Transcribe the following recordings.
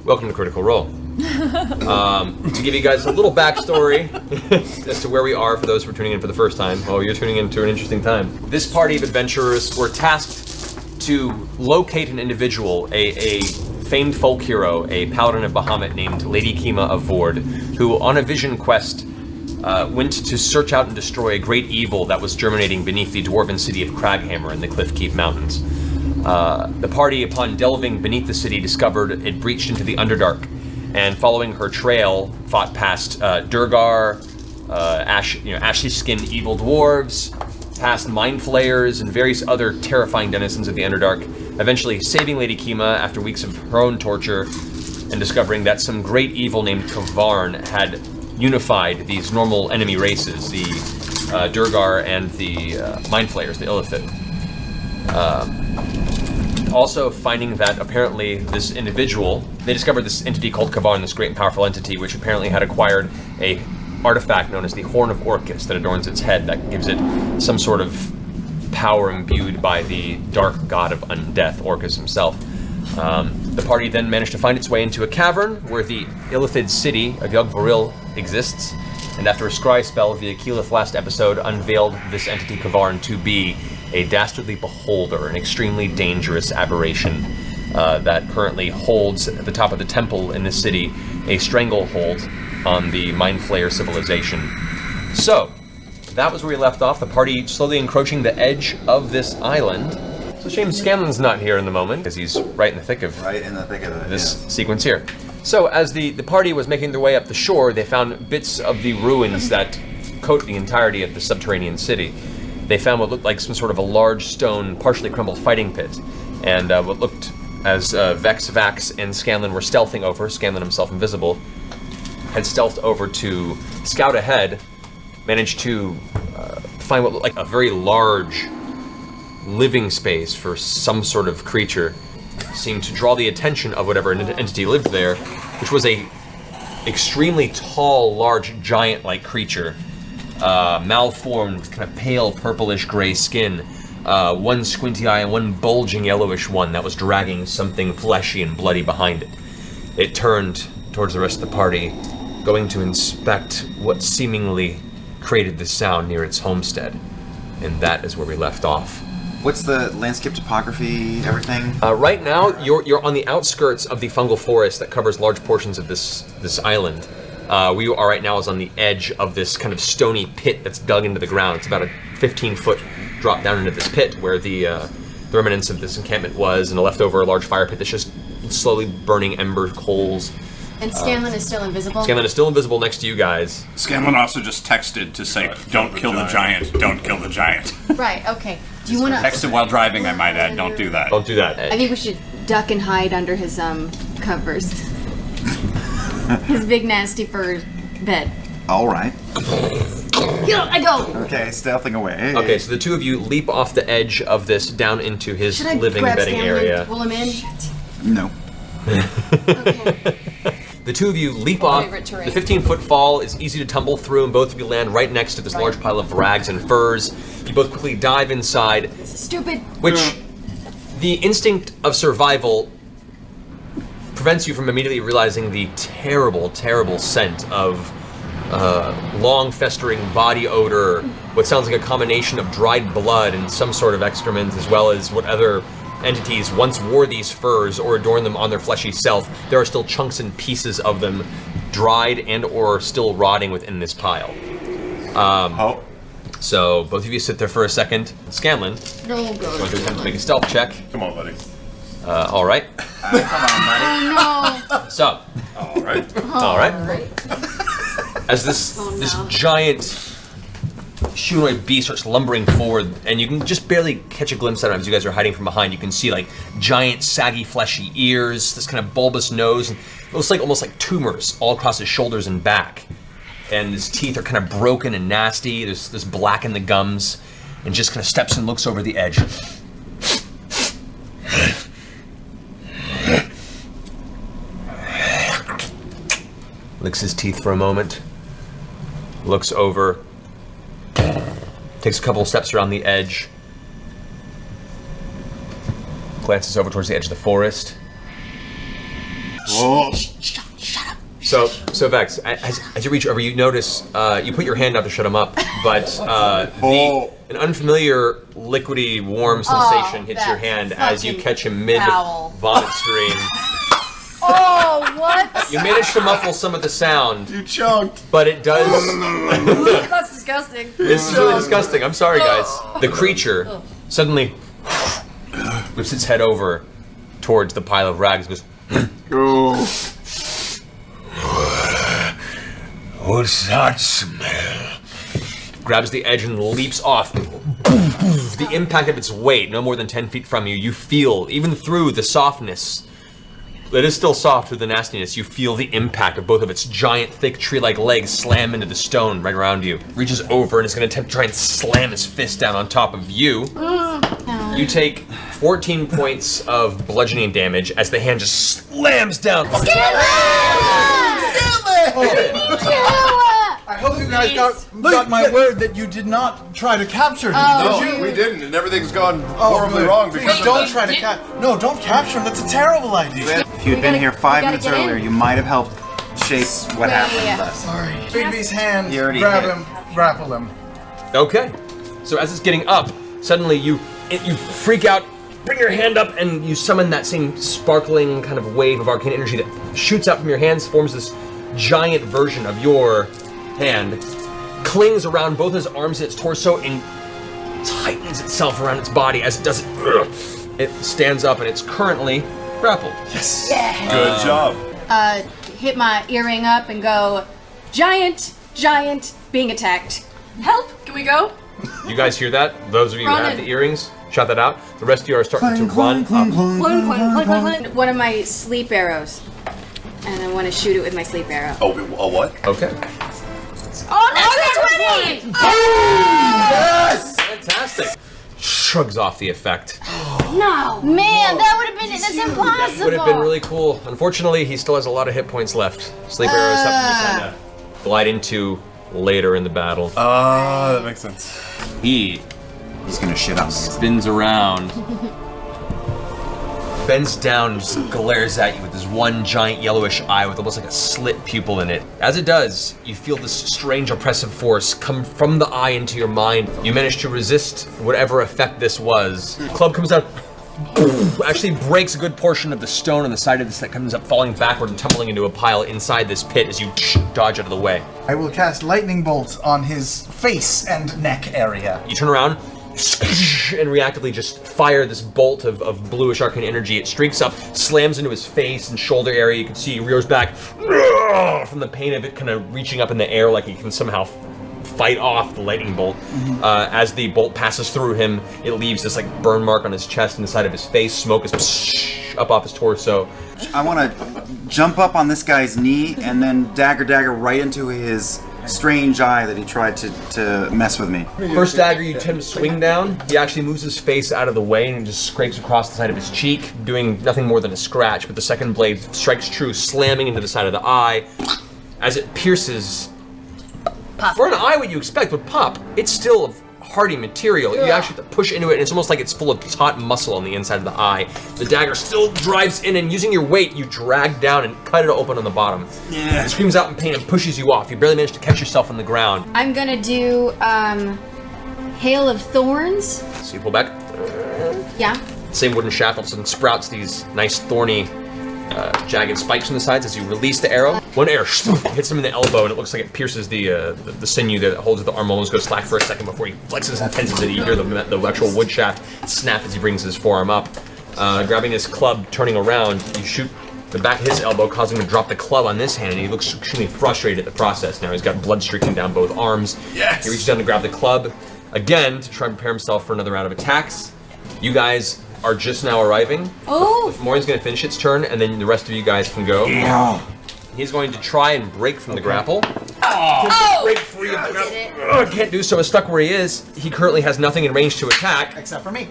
Welcome to Critical Role. To give you guys a little backstory as to where we are for those who are tuning in for the first time. Oh, you're tuning in to an interesting time. This party of adventurers were tasked to locate an individual, a famed folk hero, a paladin of Bahamut named Lady Kima of Vord, who on a vision quest went to search out and destroy a great evil that was germinating beneath the dwarven city of Craghammer in the Cliffkeep Mountains. The party, upon delving beneath the city, discovered it breached into the Underdark, and following her trail, fought past Durgar, ashy-skinned evil dwarves, past mind flayers, and various other terrifying denizens of the Underdark, eventually saving Lady Kima after weeks of her own torture, and discovering that some great evil named Kavarn had unified these normal enemy races, the Durgar and the mind flayers, the Illithid. Also finding that apparently this individual, they discovered this entity called Kavarn, this great and powerful entity, which apparently had acquired a artifact known as the Horn of Orcus that adorns its head, that gives it some sort of power imbued by the dark god of undeath, Orcus himself. The party then managed to find its way into a cavern where the Illithid city of Yugg-Voril exists, and after a scry spell, the Akilith last episode unveiled this entity Kavarn to be a dastardly beholder, an extremely dangerous aberration that currently holds at the top of the temple in this city a stranglehold on the Mind Flayer civilization. So, that was where we left off, the party slowly encroaching the edge of this island. It's a shame Scanlan's not here in the moment, because he's right in the thick of this sequence here. So, as the party was making their way up the shore, they found bits of the ruins that coat the entirety of the subterranean city. They found what looked like some sort of a large stone, partially crumbled fighting pit, and what looked as Vex, Vax, and Scanlan were stealthing over, Scanlan himself invisible, had stealthed over to scout ahead, managed to find what looked like a very large living space for some sort of creature, seemed to draw the attention of whatever entity lived there, which was a extremely tall, large, giant-like creature. Malformed, kind of pale purplish gray skin, one squinty eye and one bulging yellowish one that was dragging something fleshy and bloody behind it. It turned towards the rest of the party, going to inspect what seemingly created the sound near its homestead. And that is where we left off. What's the landscape topography, everything? Right now, you're on the outskirts of the fungal forest that covers large portions of this island. Where you are right now is on the edge of this kind of stony pit that's dug into the ground. It's about a 15-foot drop down into this pit where the remnants of this encampment was, and a leftover large fire pit that's just slowly burning ember coals. And Scanlan is still invisible? Scanlan is still invisible next to you guys. Scanlan also just texted to say, don't kill the giant, don't kill the giant. Right, okay. Do you want to... Texted while driving, I might add, don't do that. Don't do that. I think we should duck and hide under his covers. His big nasty fur bed. All right. I go! Okay, stealthing away. Okay, so the two of you leap off the edge of this down into his living bedding area. Pull him in? No. Okay. The two of you leap off. The 15-foot fall is easy to tumble through, and both of you land right next to this large pile of rags and furs. You both quickly dive inside. This is stupid. Which, the instinct of survival prevents you from immediately realizing the terrible, terrible scent of long festering body odor, what sounds like a combination of dried blood and some sort of excrement, as well as what other entities once wore these furs or adorned them on their fleshy self. There are still chunks and pieces of them, dried and or still rotting within this pile. So both of you sit there for a second. Scanlan, No, go. going to attempt to make a stealth check. Come on, buddy. All right. Come on, buddy. Oh, no. So, All right. all right. As this giant humanoid beast starts lumbering forward, and you can just barely catch a glimpse at him as you guys are hiding from behind. You can see like giant, saggy, fleshy ears, this kind of bulbous nose, and it looks like almost like tumors all across his shoulders and back. And his teeth are kind of broken and nasty. There's black in the gums, and just kind of steps and looks over the edge. Licks his teeth for a moment, looks over, takes a couple of steps around the edge, glances over towards the edge of the forest, Oh. So Vex, as you reach over, you notice you put your hand out to shut him up, but an unfamiliar liquidy warm sensation hits your hand as you catch him mid vomit stream. Oh, what? You manage to muffle some of the sound. You choked. But it does. That's disgusting. This is really disgusting. I'm sorry, guys. The creature suddenly whips its head over towards the pile of rags and goes, what's that smell? Grabs the edge and leaps off. The impact of its weight, no more than 10 feet from you, you feel, even through the softness, it is still soft through the nastiness, you feel the impact of both of its giant, thick, tree-like legs slam into the stone right around you. Reaches over and is going to attempt to try and slam his fist down on top of you. You take 14 points of bludgeoning damage as the hand just slams down. I hope you guys got my word that you did not try to capture him. No, we didn't, and everything's gone horribly wrong because don't try to No, don't capture him. That's a terrible idea. If you had been here 5 minutes earlier, you might have helped shape what happened. But Sorry. Bigby's hand. You already Grab hit. him. Grapple him. Okay. So as it's getting up, suddenly you freak out, bring your hand up, and you summon that same sparkling kind of wave of arcane energy that shoots out from your hands, forms this giant version of your hand, clings around both his arms and its torso, and tightens itself around its body. As it does it, it stands up, and it's currently grappled. Yes. good job. Hit my earring up and go, giant, being attacked. Help, can we go? You guys hear that? Those of you who have Running. the earrings, shout that out. The rest of you are starting to run up. One of my sleep arrows. And I want to shoot it with my sleep arrow. Oh, a what? Okay. Oh, no, that's 20! Yes! Fantastic. Shrugs off the effect. No! Man, that would have been, that's impossible! Would have been really cool. Unfortunately, he still has a lot of hit points left. Sleep arrow is something you kind of glide into later in the battle. That makes sense. he's gonna shit on me. Spins around. Bends down and just glares at you with this one giant yellowish eye with almost like a slit pupil in it. As it does, you feel this strange oppressive force come from the eye into your mind. You manage to resist whatever effect this was. Club comes out, actually breaks a good portion of the stone on the side of this that comes up falling backward and tumbling into a pile inside this pit as you dodge out of the way. I will cast lightning bolt on his face and neck area. You turn around and reactively just fire this bolt of bluish arcane energy. It streaks up, slams into his face and shoulder area. You can see he rears back from the pain of it kind of reaching up in the air like he can somehow fight off the lightning bolt. As the bolt passes through him, it leaves this like burn mark on his chest and the side of his face. Smoke is up off his torso. I want to jump up on this guy's knee and then dagger right into his strange eye that he tried to mess with me. First dagger you attempt to swing down, he actually moves his face out of the way and just scrapes across the side of his cheek, doing nothing more than a scratch, but the second blade strikes true, slamming into the side of the eye. As it pierces, for an eye what you expect would pop, it's still hardy material. You actually have to push into it and it's almost like it's full of taut muscle on the inside of the eye. The dagger still drives in and using your weight, you drag down and cut it open on the bottom. It screams out in pain and pushes you off. You barely manage to catch yourself on the ground. I'm gonna do, Hail of Thorns. So you pull back. Yeah. Same wooden shaft all of a sudden sprouts these nice thorny jagged spikes on the sides as you release the arrow. One arrow hits him in the elbow and it looks like it pierces the sinew that holds the arm, almost goes slack for a second before he flexes intensity. You hear the actual wood shaft snap as he brings his forearm up. Grabbing his club, turning around, you shoot the back of his elbow, causing him to drop the club on this hand, and he looks extremely frustrated at the process now. He's got blood streaking down both arms. Yes! He reaches down to grab the club again to try and prepare himself for another round of attacks. You guys are just now arriving. Oh! Maureen's going to finish its turn, and then the rest of you guys can go. Yeah. He's going to try and break from the grapple. Oh! Break free of the grapple. Can't do so. Is stuck where he is. He currently has nothing in range to attack. Except for me.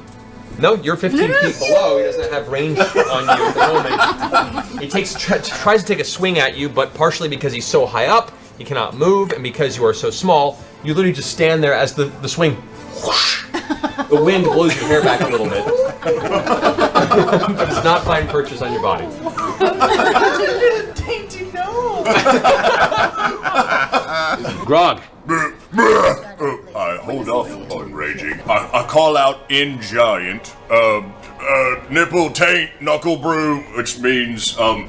No, you're 15 feet below. He doesn't have range on you at the moment. He tries to take a swing at you, but partially because he's so high up, he cannot move, and because you are so small, you literally just stand there as the swing. Whoosh, the wind blows your hair back a little bit. but does not find purchase on your body. Dainty nose. Grog. I hold off on raging. I call out in giant. Nipple taint knuckle brew, which means brother.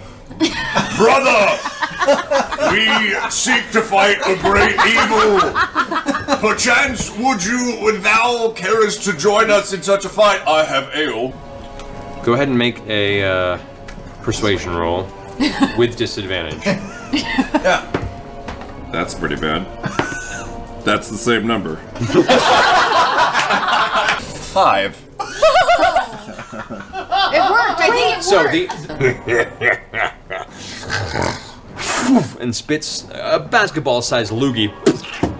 We seek to fight a great evil. Perchance would thou carest to join us in such a fight? I have ale. Go ahead and make a persuasion roll with disadvantage. Yeah. That's pretty bad. That's the same number. 5. It worked. I think it worked. So and spits a basketball-sized loogie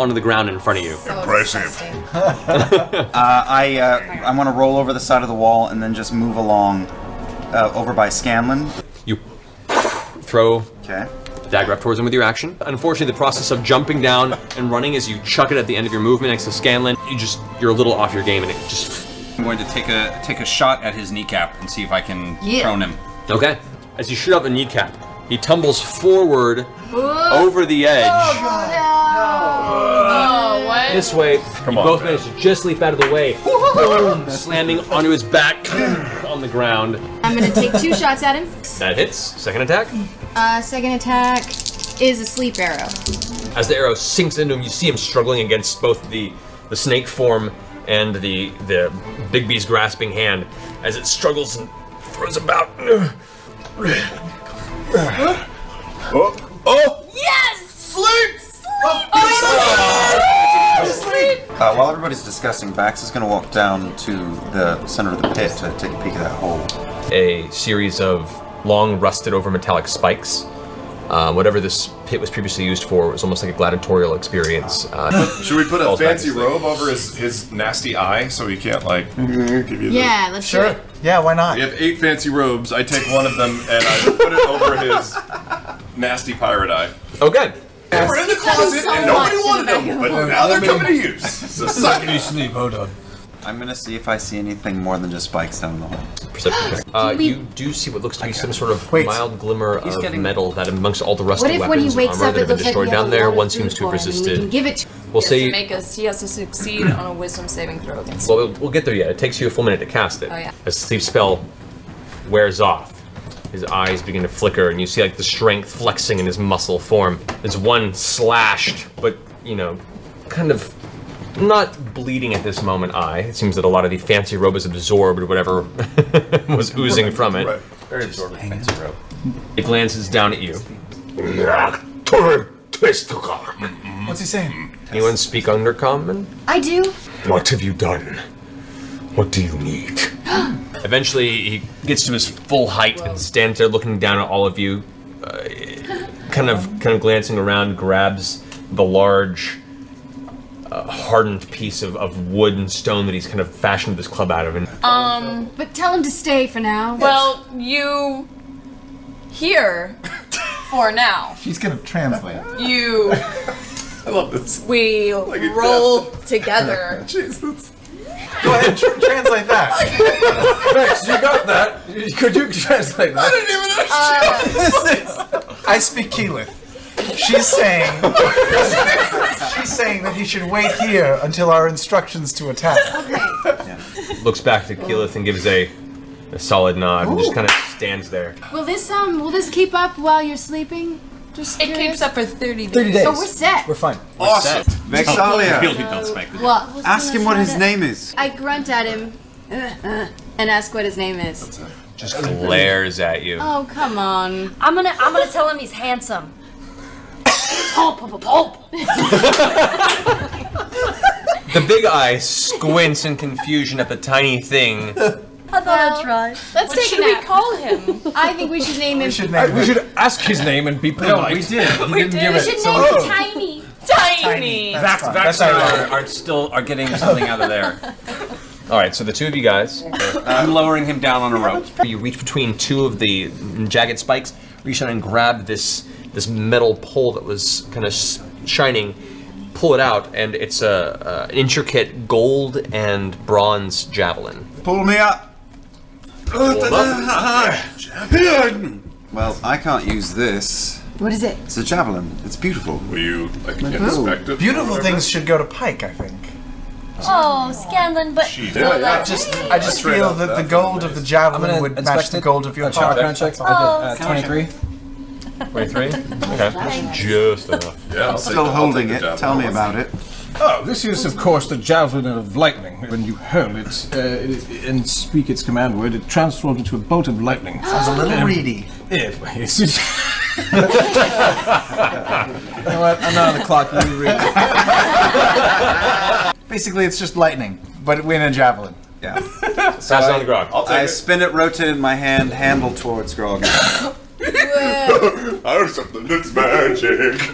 onto the ground in front of you. Impressive. I want to roll over the side of the wall and then just move along over by Scanlan. You throw Okay. dagger up towards him with your action. Unfortunately, the process of jumping down and running as you chuck it at the end of your movement next to Scanlan, you're a little off your game, and it just. I'm going to take a shot at his kneecap and see if I can prone him. Okay. As you shoot out the kneecap, he tumbles forward over the edge. Oh, what? This way, Come you on, both man. manage to just leap out of the way. Boom! Slamming onto his back on the ground. I'm gonna take 2 shots at him. That hits. Second attack. Second attack is a sleep arrow. As the arrow sinks into him, you see him struggling against both the snake form and the big bee's grasping hand as it struggles and throws about. Yes! Sleep! While everybody's discussing, Bax is going to walk down to the center of the pit to take a peek at that hole. A series of long, rusted over metallic spikes. Whatever this pit was previously used for was almost like a gladiatorial experience. Should we put a Falls back fancy to sleep. robe over his nasty eye so he can't give you the... Yeah, let's do Sure. it. Yeah, why not? We have 8 fancy robes. I take one of them and I put it over his nasty pirate eye. Okay. They were in the closet so and nobody much wanted in the them, back but now they're coming to use. So suck it. Sleep, hold on. I'm going to see if I see anything more than just spikes down the hole. Perception check. You do see what looks to be some sort of Wait. mild glimmer of getting- metal that amongst all the rusted What if when he weapons and wakes armor up that it have been looks like destroyed we down have there, a lot one of seems food to have for him and we resisted. can give it to We'll He say. has to succeed on a wisdom saving throw against Well, we'll get there yet. It takes you a full minute to cast it. Oh, yeah. As the sleep spell wears off, his eyes begin to flicker, and you see like the strength flexing in his muscle form. There's one slashed, but kind of not bleeding at this moment eye. It seems that a lot of the fancy robe has absorbed whatever was oozing from it. Right. Very absorbent fancy robe. It glances down at you. What's he saying? Anyone speak Undercommon? I do. What have you done? What do you need? Eventually, he gets to his full height and stands there looking down at all of you, kind of glancing around, grabs the large, hardened piece of wood and stone that he's kind of fashioned this club out of. And But tell him to stay for now. Well, you here for now. She's gonna translate. You I love this. we a roll together. Jesus. Go ahead, translate that. Vex, you got that? Could you translate that? I speak Keyleth. She's saying that he should wait here until our instructions to attack. Okay. looks back to Keyleth and gives a solid nod and just kind of stands there. Will this keep up while you're sleeping? Just It curious. keeps up for 30 days. 30 days. So we're set. We're fine. Awesome. Vexalia, Really don't spike this. What? ask him what his name is. I grunt at him and ask what his name is. Just glares at you. Oh, come on. I'm gonna tell him he's handsome. Pulp, pulp, pulp. The big eye squints in confusion at the tiny thing. I thought I'd try. Let's What take should a we nap. call him? I think we should name him. We should ask his name and be polite. we did. He didn't give We it. should so- name him Tiny. Tiny. That's fine. Vax That's are getting something out of there. All right, so the two of you guys, I'm lowering him down on a rope. you reach between two of the jagged spikes, reach out and grab this metal pole that was kind of shining, pull it out, and it's an intricate gold and bronze javelin. Pull me up. Well, I can't use this. What is it? It's a javelin. It's beautiful. Will you inspect it? Beautiful things should go to Pike, I think. Oh, Scanlan, but I just feel that the gold of the javelin would match the gold of your heart. Check. Oh, 23. 23? Okay. Just enough. Yeah, I'll Still holding it. Tell me about it. Oh, this is, of course, the javelin of lightning. When you hurl it and speak its command word, it transforms into a bolt of lightning. Sounds a little reedy. It's you know what? I'm not on the clock. You read it. Basically, it's just lightning, but in a javelin. Yeah. Pass it on to Grog. I spin it, rotate in my hand, handle towards Grog. I have something that's magic.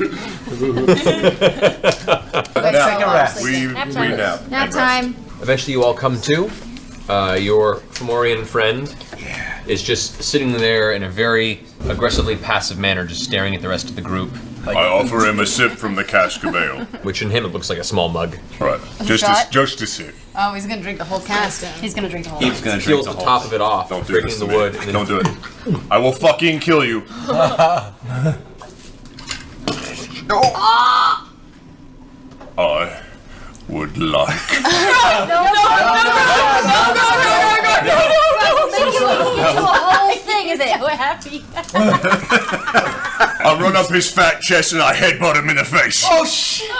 Let's take a rest. We nap. Nap time. Eventually, you all come to. Your Fomorian friend is just sitting there in a very aggressively passive manner, just staring at the rest of the group. I offer him a sip from the cask of ale. Which in him it looks like a small mug. Right, just a sip. Oh, he's gonna drink the whole cast. he's gonna drink the whole He thing. peels the top of it off, Don't do breaking this the to me. wood. And then Don't do it. I will fucking kill you. I would like. Make you a whole thing of it. So happy. I run up his fat chest and I headbutt him in the face. Oh shit!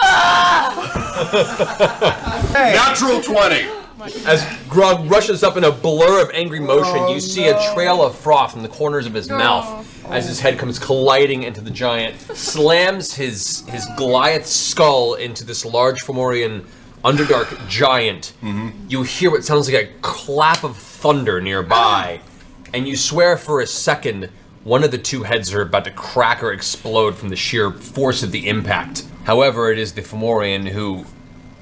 Natural 20. As Grog rushes up in a blur of angry motion, you see a trail of froth in the corners of his mouth as his head comes colliding into the giant, slams his Goliath skull into this large Fomorian Underdark giant. You hear what sounds like a clap of thunder nearby, and you swear for a second one of the two heads are about to crack or explode from the sheer force of the impact. However, it is the Fomorian who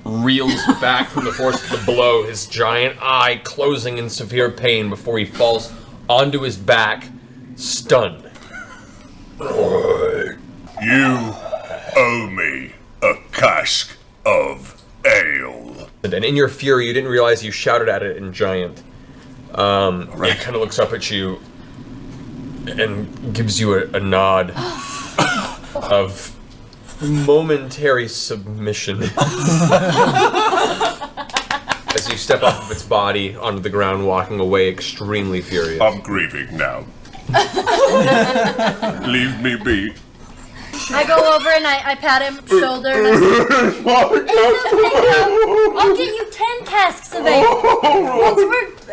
reels back from the force of the blow, his giant eye closing in severe pain before he falls onto his back, stunned. You owe me a cask of ale. And in your fury, you didn't realize you shouted at it in giant. It kind of looks up at you and gives you a nod of momentary submission as you step off of its body onto the ground, walking away extremely furious. I'm grieving now. Leave me be. I go over and I pat him shoulder. And I say, I'll get you 10 casks of ale.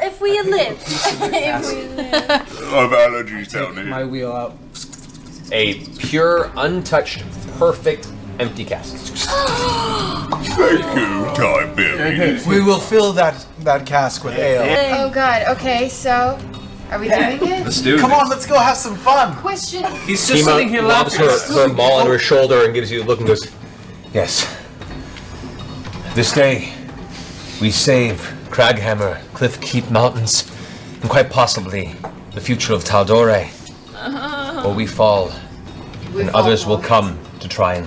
If we live. If we live. I have allergies down My here. wheel out. A pure, untouched, perfect, empty cask. Thank you, Tiberius. We will fill that cask with ale. Oh god. Okay, so are we doing it? Let's do Come on, let's go have some fun. Question. He's just sitting here lobs laughing. her maul onto her shoulder and gives you a look and goes, "Yes. This day, we save Craghammer, Cliff Keep Mountains, and quite possibly the future of Taldore. Or we fall, and others will come to try and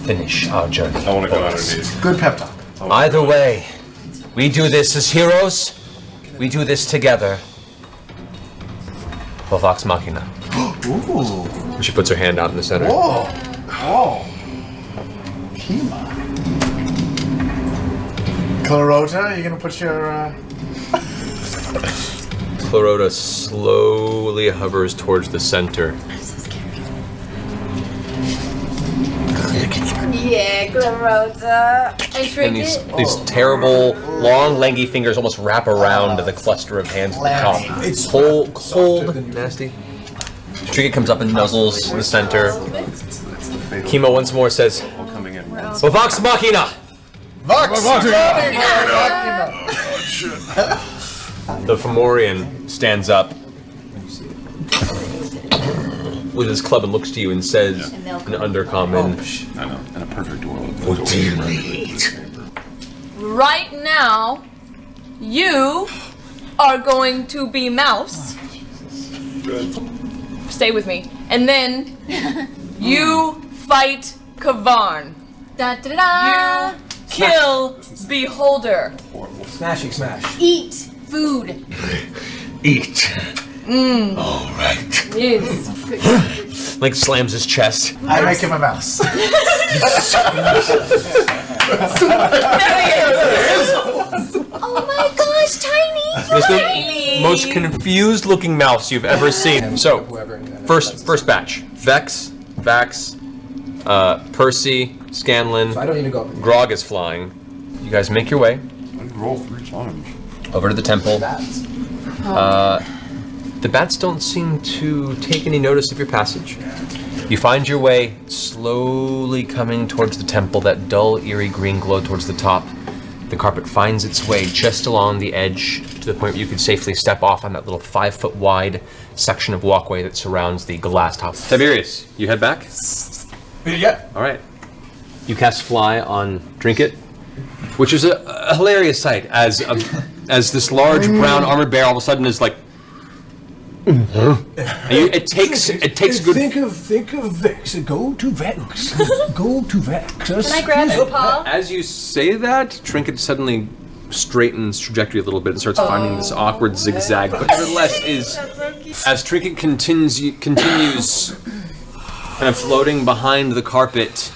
finish our journey. I want to go underneath. Good pep talk. Either way, we do this as heroes. We do this together. For VOX MACHINA." Ooh. She puts her hand out in the center. Whoa. Whoa. Kima. Clarota, are you gonna put your Clarota slowly hovers towards the center. Yeah, Clarota. And these terrible, long, lanky fingers almost wrap around the cluster of hands at the top. It's cold, nasty. Trinket comes up and nuzzles in the center. Kimo once more says, Coming in. "For VOX MACHINA!" Vox? The Fomorian stands up with his club and looks to you and says in undercommon, I know. In a perfect world. "What do you need?" Right now, you are going to be Mouse. Stay with me. And then you fight Kavarn. Da da da. You kill Beholder. Smashy smash. Eat food. Eat. Mm. All right. Yes. Like slams his chest. I make him a mouse. Oh my gosh, tiny! It's the most confused looking mouse you've ever seen. So, first batch. Vex, Vax, Percy, Scanlan, I don't need to go. Grog is flying. You guys make your way I roll 3 times. over to the temple. The bats don't seem to take any notice of your passage. You find your way slowly coming towards the temple, that dull, eerie green glow towards the top. The carpet finds its way just along the edge to the point where you could safely step off on that little 5-foot wide section of walkway that surrounds the glass top. Tiberius, you head back? Yeah. All right. You cast Fly on Trinket, which is a hilarious sight as this large brown armored bear all of a sudden is like. It takes a good. Think of Vex. Go to Vex. Go to Vex. Can I grab his paw? As you say that, Trinket suddenly straightens trajectory a little bit and starts finding this awkward zigzag, but nevertheless is as Trinket continues kind of floating behind the carpet,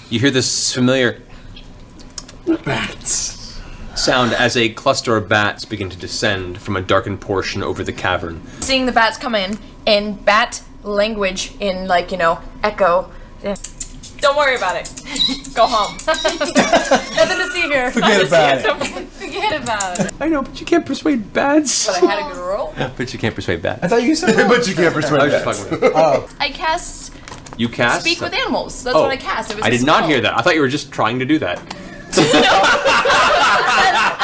you hear this familiar bats sound as a cluster of bats begin to descend from a darkened portion over the cavern. Seeing the bats come in bat language, in echo. Don't worry about it. Go home. Nothing to see here. Forget about it. Forget about it. I know, but you can't persuade bats. But I had a good roll. But you can't persuade bats. I thought you said But you can't persuade I was just bats. fucking with you. Oh. I cast You cast? Speak with Animals. That's what I cast. It was I a did not spell. hear that. I thought you were just trying to do that.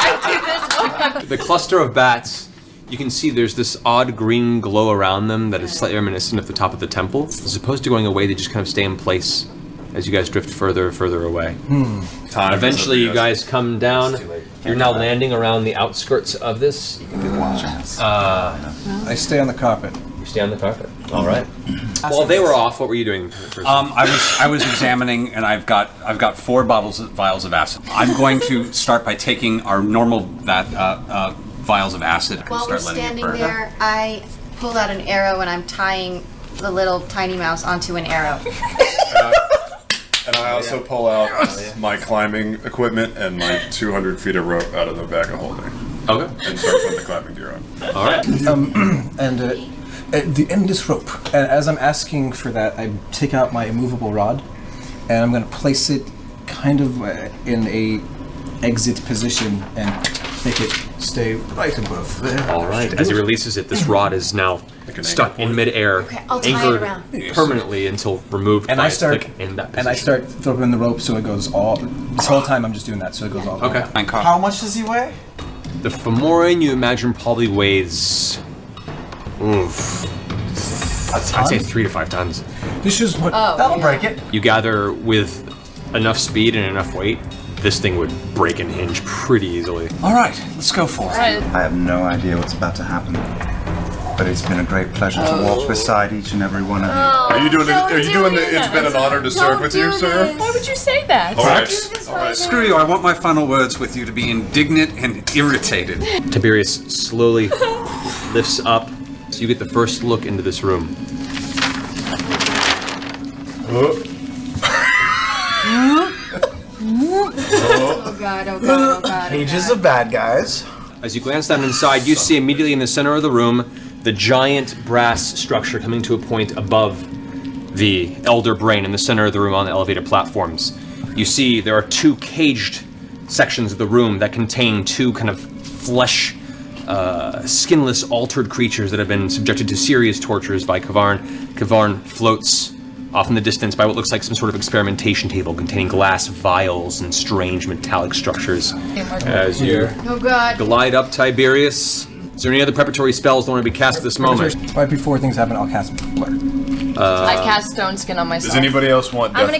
I did this. The cluster of bats, you can see there's this odd green glow around them that is slightly reminiscent of the top of the temple. As opposed to going away, they just kind of stay in place as you guys drift further and further away. Eventually, you guys come down. You're now landing around the outskirts of this. I stay on the carpet. You stay on the carpet. All right. While they were off, what were you doing? I was examining, and I've got 4 vials of acid. I'm going to start by taking our normal vials of acid and While we're start letting it standing burn. there, I pulled out an arrow and I'm tying the little tiny mouse onto an arrow. And I also pull out my climbing equipment and my 200 feet of rope out of the bag of holding. Okay. And start putting the climbing gear on. All right. And the endless rope. And as I'm asking for that, I take out my immovable rod, and I'm going to place it kind of in a exit position and make it stay right above there. All right. As he releases it, this rod is now stuck in midair, I'll tie it anchored around. permanently until removed And by I its start click in that position. and I start throwing the rope so it goes all. This whole time I'm just doing that, so it goes all. Okay. How much does he weigh? The Fomorian, you imagine, probably weighs. Oof. I'd say 3 to 5 tons. This is what. That'll break it. You gather with enough speed and enough weight, this thing would break and hinge pretty easily. All right, let's go for it. Right. I have no idea what's about to happen, but it's been a great pleasure to walk beside each and every one of you. Are you doing the? don't Are you do doing the? it. It's been an honor to serve with you, do sir. this. Why would you say that? All right. this All right. Screw you, I want my final words with you to be indignant and irritated. Tiberius slowly lifts up, so you get the first look into this room. Oh god, oh god, oh god. Pages of bad guys. As you glance down inside, you see immediately in the center of the room the giant brass structure coming to a point above the elder brain in the center of the room on the elevated platforms. You see there are 2 caged sections of the room that contain 2 kind of flesh, skinless, altered creatures that have been subjected to serious tortures by Kavarn. Kavarn floats off in the distance by what looks like some sort of experimentation table containing glass vials and strange metallic structures. As you Oh god. glide up, Tiberius, is there any other preparatory spells that want to be cast at this moment? Right before things happen, I'll cast Blur. I cast Stone Skin on myself. Does anybody else want I'm death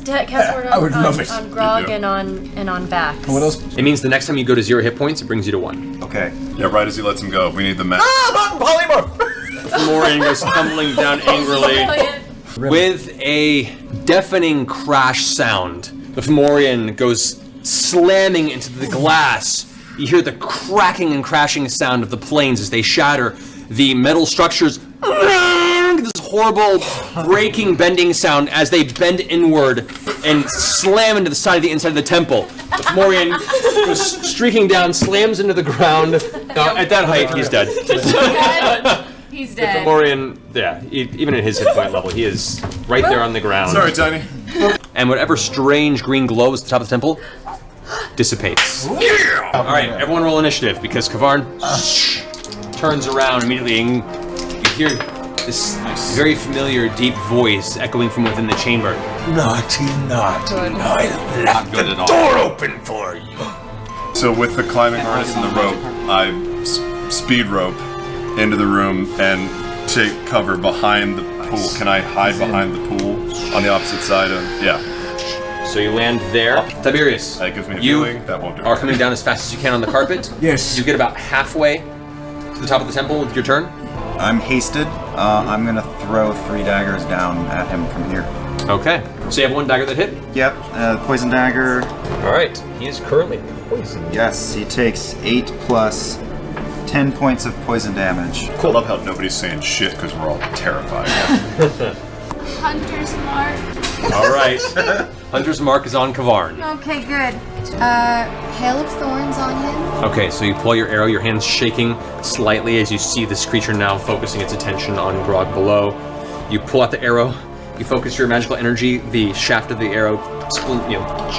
gonna cast word I would love it. on Grog You do. and on Vax. What else? It means the next time you go to 0 hit points, it brings you to 1. Okay. Yeah, right as he lets him go. We need the map. Morian goes tumbling down angrily. With a deafening crash sound, the Fomorian goes slamming into the glass. You hear the cracking and crashing sound of the planes as they shatter, the metal structures this horrible breaking, bending sound as they bend inward and slam into the side of the inside of the temple. The Fomorian goes streaking down, slams into the ground. At that height, he's dead. He's The dead. Fomorian, yeah, even at his hit point level, he is right there on the ground. Sorry, Tiny. And whatever strange green glow is at the top of the temple dissipates. Yeah! All right, everyone roll initiative because Kavarn turns around immediately and you hear this very familiar deep voice echoing from within the chamber. Naughty. I left good the at all. door open for you. So with the climbing harness and the rope, I speed rope into the room and take cover behind the pool. Can I hide behind the pool on the opposite side of? Yeah. So you land there. Tiberius, That gives me a you feeling that won't do it. are coming down as fast as you can on the carpet. Yes. You get about halfway to the top of the temple with your turn. I'm hasted. I'm gonna throw 3 daggers down at him from here. Okay. So you have 1 dagger that hit? Yep, poison dagger. All right. He is currently poisoned. Yes, he takes 8 plus 10 points of poison damage. I love how nobody's saying shit because we're all terrified. Hunter's mark. All right. Hunter's mark is on Kavarn. Okay, good. Hail of Thorns on him. Okay, so you pull your arrow, your hand's shaking slightly as you see this creature now focusing its attention on Grog below. You pull out the arrow, you focus your magical energy, the shaft of the arrow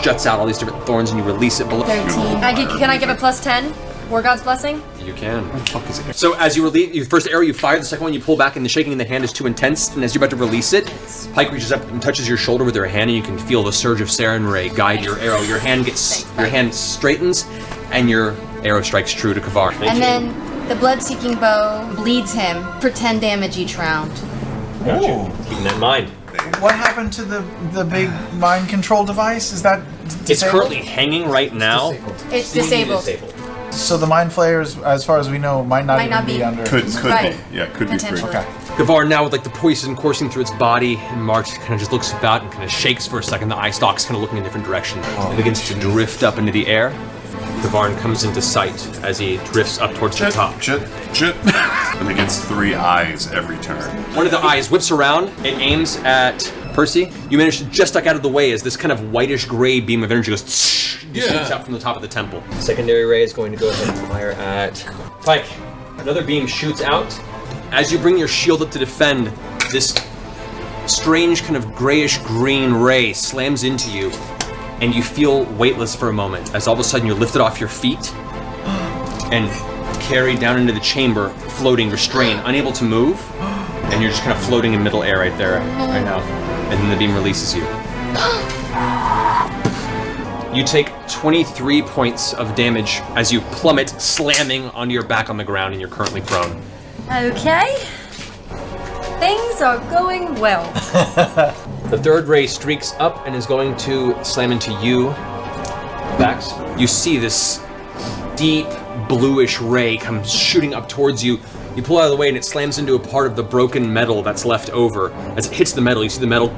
juts out all these different thorns and you release it below. 13. Can I give a plus 10? War God's blessing? You can. What the fuck is it? So as you release your first arrow, you fire, the second one you pull back and the shaking in the hand is too intense, and as you're about to release it, Pike reaches up and touches your shoulder with her hand and you can feel the surge of Saren Ray guide your arrow. Your hand straightens and your arrow strikes true to Kavar. And then the blood-seeking bow bleeds him for 10 damage each round. Gotcha. Keeping that in mind. What happened to the big mind control device? Is that disabled? It's currently hanging right now. It's disabled. So the mind flayers, as far as we know, might not even be under. Could Right. be. Yeah, could be free. Potentially. Okay. Kavar now with like the poison coursing through its body, and March kind of just looks about and kind of shakes for a second. The eye stalk's kind of looking in different directions. It begins to drift up into the air. Kavarn comes into sight as he drifts up towards the top. Chit. And it gets 3 eyes every turn. One of the eyes whips around, it aims at Percy. You manage to just duck out of the way as this kind of whitish gray beam of energy goes shoots out from the top of the temple. Secondary ray is going to go ahead and fire at Pike. Another beam shoots out. As you bring your shield up to defend, this strange kind of grayish green ray slams into you, and you feel weightless for a moment as all of a sudden you're lifted off your feet and carried down into the chamber, floating, restrained, unable to move, and you're just kind of floating in middle air right there, right now. And then the beam releases you. You take 23 points of damage as you plummet, slamming onto your back on the ground, and you're currently prone. Okay. Things are going well. The third ray streaks up and is going to slam into you, Vax. You see this deep bluish ray come shooting up towards you. You pull out of the way and it slams into a part of the broken metal that's left over. As it hits the metal, you see the metal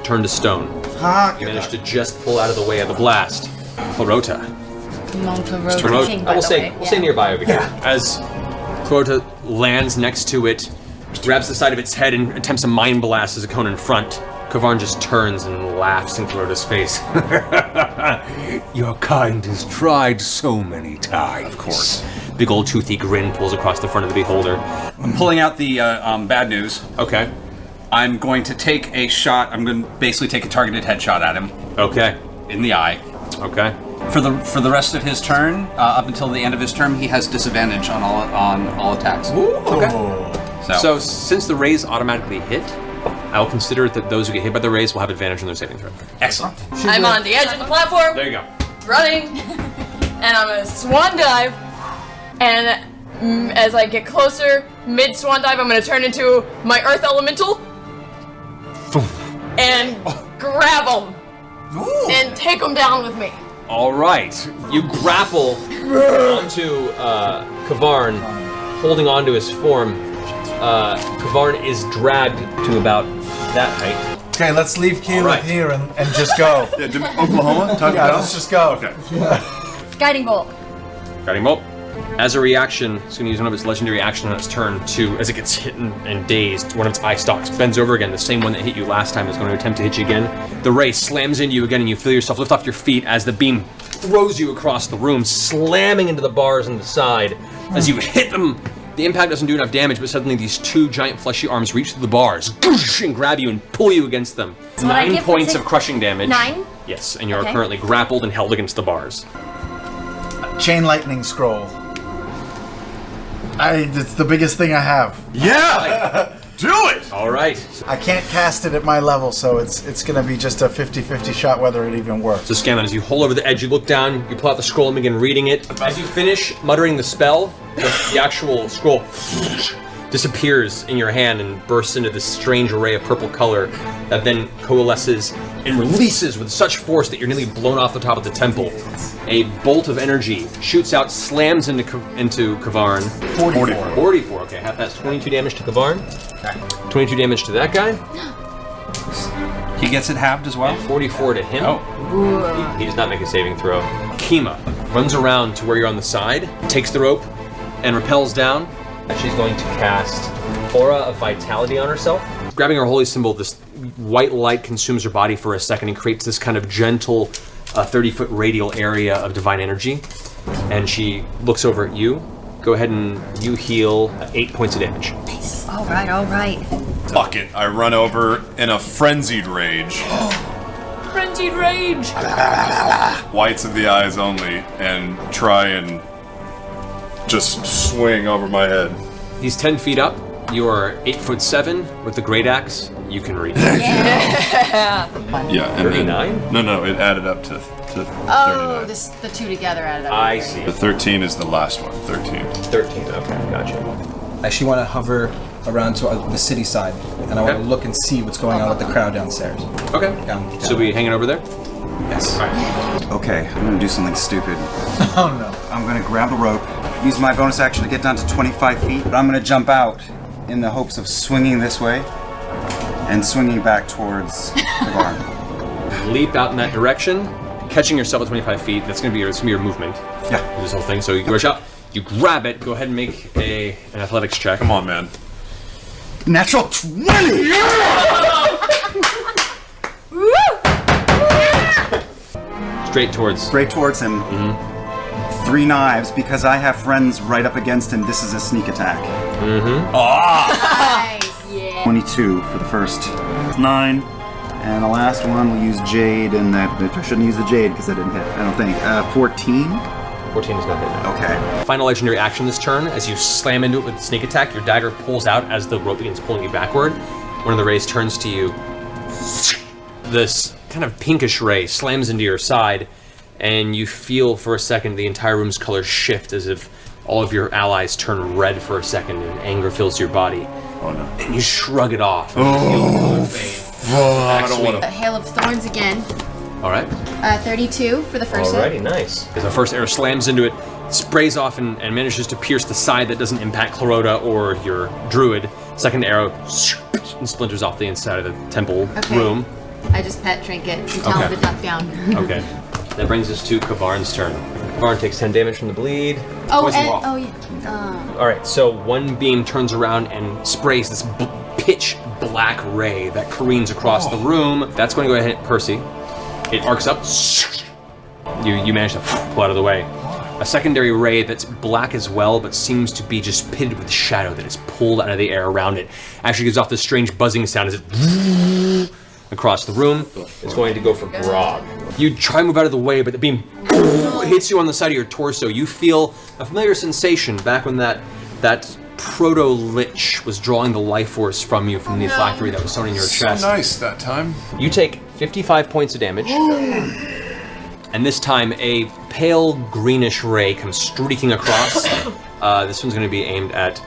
turn to stone. You manage to just pull out of the way of the blast. Clarota. King, by we'll the say way. we'll say nearby over here. As Clarota lands next to it, grabs the side of its head and attempts a mind blast as a cone in front. Kavarn just turns and laughs in Clarota's face. Your kind has tried so many times. Of course. Big old toothy grin pulls across the front of the beholder. I'm pulling out the bad news. Okay. I'm going to take a shot. I'm going to basically take a targeted headshot at him Okay. in the eye. Okay. For the rest of his turn, up until the end of his turn, he has disadvantage on all attacks. Okay. So since the rays automatically hit, I will consider it that those who get hit by the rays will have advantage on their saving throw. Excellent. I'm on the edge of the platform, There you go. running, and I'm gonna swan dive. And as I get closer, mid swan dive, I'm gonna turn into my earth elemental and grab him and take him down with me. All right. You grapple onto Kavarn, holding onto his form. Kavarn is dragged to about that height. Okay, let's leave Keyleth right. here and just go. Yeah, Oklahoma? Taco Yeah, Bell? let's just go. Okay. Guiding bolt. Guiding bolt. As a reaction, it's going to use one of its legendary actions on its turn to, as it gets hit and dazed, one of its eye stalks bends over again. The same one that hit you last time is going to attempt to hit you again. The ray slams into you again, and you feel yourself lift off your feet as the beam throws you across the room, slamming into the bars on the side. As you hit them, the impact doesn't do enough damage, but suddenly these two giant fleshy arms reach through the bars and grab you and pull you against them. So what I 9 get for points of crushing damage. 9? Yes, and you are Okay. currently grappled and held against the bars. Chain lightning scroll. It's the biggest thing I have. Yeah! Do it! All right. I can't cast it at my level, so it's gonna be just a 50-50 shot whether it even works. So Scanlan, as you hold over the edge, you look down, you pull out the scroll and begin reading it. As you finish muttering the spell, the actual scroll disappears in your hand and bursts into this strange array of purple color that then coalesces and releases with such force that you're nearly blown off the top of the temple. A bolt of energy shoots out, slams into Kavarn. 44, okay. That's 22 damage to Kavarn. 22 damage to that guy. He gets it halved as well? 44 to him. Oh. He does not make a saving throw. Kima runs around to where you're on the side, takes the rope, and rappels down. She's going to cast Aura of Vitality on herself. Grabbing her holy symbol, this white light consumes her body for a second and creates this kind of gentle 30-foot radial area of divine energy. And she looks over at you. Go ahead and you heal 8 points of damage. Nice. All right. Fuck it. I run over in a frenzied rage. Frenzied rage. Whites of the eyes only, and try and just swing over my head. He's 10 feet up. You are 8'7" with the great axe. You can reach. Yeah, and 39? No, it added up to 39. The two together added up. I see. The 13 is the last one. 13. 13, okay, gotcha. I actually want to hover around to the city side, and I want to Okay. look and see what's going on with the crowd downstairs. Okay. Down. So we hanging over there? Yes. Okay, I'm gonna do something stupid. Oh no. I'm gonna grab the rope, use my bonus action to get down to 25 feet, but I'm gonna jump out in the hopes of swinging this way and swinging back towards the barn. Leap out in that direction, catching yourself at 25 feet. That's gonna be your movement. Yeah. This whole thing. So you rush out, you grab it. Go ahead and make an athletics check. Come on, man. Natural 20! Straight towards him. 3 knives, because I have friends right up against him. This is a sneak attack. Nice. Yeah. 22 for the first 9. And the last one, we'll use Jade, and that I shouldn't use the Jade because that didn't hit, I don't think. 14? 14 is not hit. Okay. Final legendary action this turn. As you slam into it with the sneak attack, your dagger pulls out as the rope begins pulling you backward. One of the rays turns to you. This kind of pinkish ray slams into your side, and you feel for a second the entire room's colors shift as if all of your allies turn red for a second and anger fills your body. Oh no. And you shrug it off. I don't want A Hail of Thorns again. All right. 32 for the first hit. Alrighty, nice. As the first arrow slams into it, sprays off and manages to pierce the side that doesn't impact Clarota or your druid. Second arrow and splinters off the inside of the temple room. I just pet Trinket and tell him to duck down. Okay. That brings us to Kavarn's turn. Kavarn takes 10 damage from the bleed. Poison off. Yeah. Alright, so one beam turns around and sprays this pitch black ray that careens across the room. That's going to go ahead and hit Percy. It arcs up. You manage to pull out of the way. A secondary ray that's black as well, but seems to be just pitted with shadow that is pulled out of the air around it. Actually gives off this strange buzzing sound as it across the room. It's going to go for Grog. You try to move out of the way, but the beam hits you on the side of your torso. You feel a familiar sensation back when that proto-lich was drawing the life force from you from the phylactery that was sewn in your chest. So nice that time. You take 55 points of damage. And this time, a pale greenish ray comes streaking across. This one's going to be aimed at...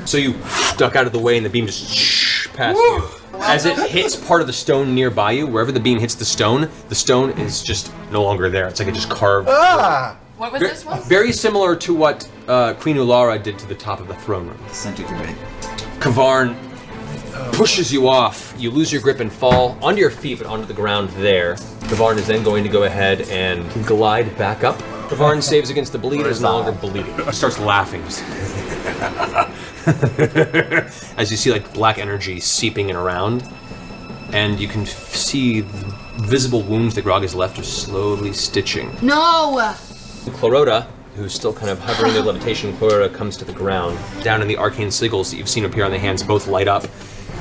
So you duck out of the way and the beam just past you. As it hits part of the stone nearby you, wherever the beam hits the stone is just no longer there. It's like it just carved. What was this one? Very similar to what Queen Ulara did to the top of the throne room. Centigrade. Kavarn pushes you off. You lose your grip and fall onto your feet, but onto the ground there. Kavarn is then going to go ahead and glide back up Kavarn saves against the bleed and is no longer bleeding. He starts laughing. As you see like black energy seeping in around, and you can see the visible wounds that Grog has left are slowly stitching. No! Chlorota, who's still kind of hovering in levitation, Chlorota comes to the ground. Down in the arcane sigils that you've seen appear on the hands both light up,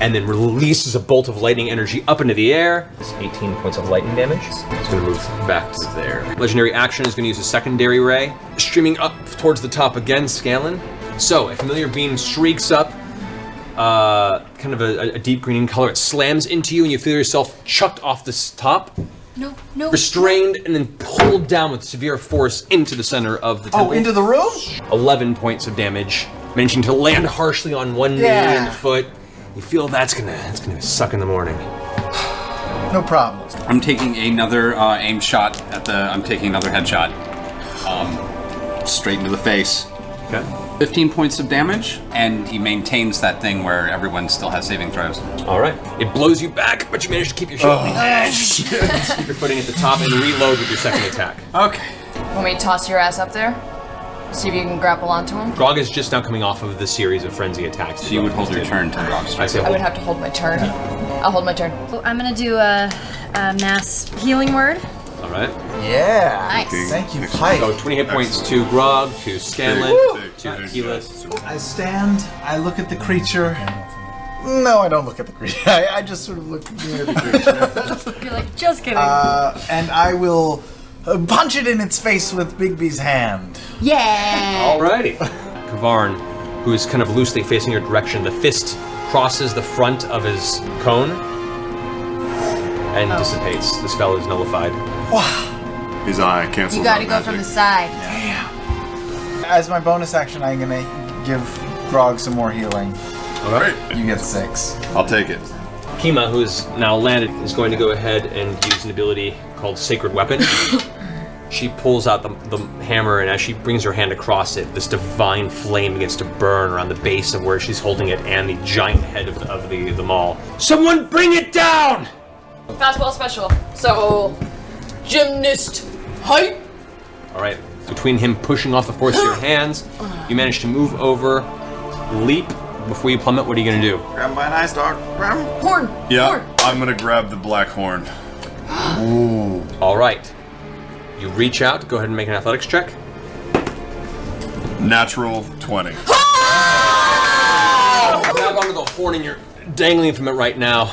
and then releases a bolt of lightning energy up into the air. It's 18 points of lightning damage. It's going to move back to there. Legendary action is going to use a secondary ray, streaming up towards the top again, Scanlan. So, a familiar beam streaks up, kind of a deep green in color. It slams into you, and you feel yourself chucked off this top, No, no. restrained, and then pulled down with severe force into the center of the temple. Oh, into the room? 11 points of damage, managing to land harshly on one knee and foot. You feel that's gonna suck in the morning. No problem. I'm taking another aim shot at the. I'm taking another headshot. Straight into the face. Okay. 15 points of damage, and he maintains that thing where everyone still has saving throws. All right. It blows you back, but you manage to keep your shield on the edge. Keep your footing at the top and reload with your second attack. Okay. Want me to toss your ass up there? See if you can grapple onto him? Grog is just now coming off of the series of frenzy attacks. So you would hold your turn to Grog's I turn. say I would hold. have to hold my turn. I'll hold my turn. Well, I'm gonna do a mass healing word. All right. Yeah. Nice. Thank you, Pike. So 20 hit points to Grog, to Scanlan, to Keyleth. I stand, I look at the creature. No, I don't look at the creature. I just sort of look near the creature. You're like, just kidding. And I will punch it in its face with Bigby's hand. Yeah! Alrighty. Kavarn, who is kind of loosely facing your direction, the fist crosses the front of his cone and dissipates. The spell is nullified. Wow. His eye cancels. You gotta out go from the magic. side. As my bonus action, I'm gonna give Grog some more healing. Great. You get 6. I'll take it. Kima, who is now landed, is going to go ahead and use an ability called Sacred Weapon. She pulls out the hammer, and as she brings her hand across it, this divine flame begins to burn around the base of where she's holding it and the giant head of the maul. Someone bring it down! Fastball special. So, gymnast height. All right, between him pushing off the force of your hands, you manage to move over, leap. Before you plummet, what are you gonna do? Grab by an ice dog. Grab him. Horn. Yeah, Horn. I'm gonna grab the black horn. Ooh. All right. You reach out. Go ahead and make an athletics check. Natural 20. Grab onto the horn and you're dangling from it right now.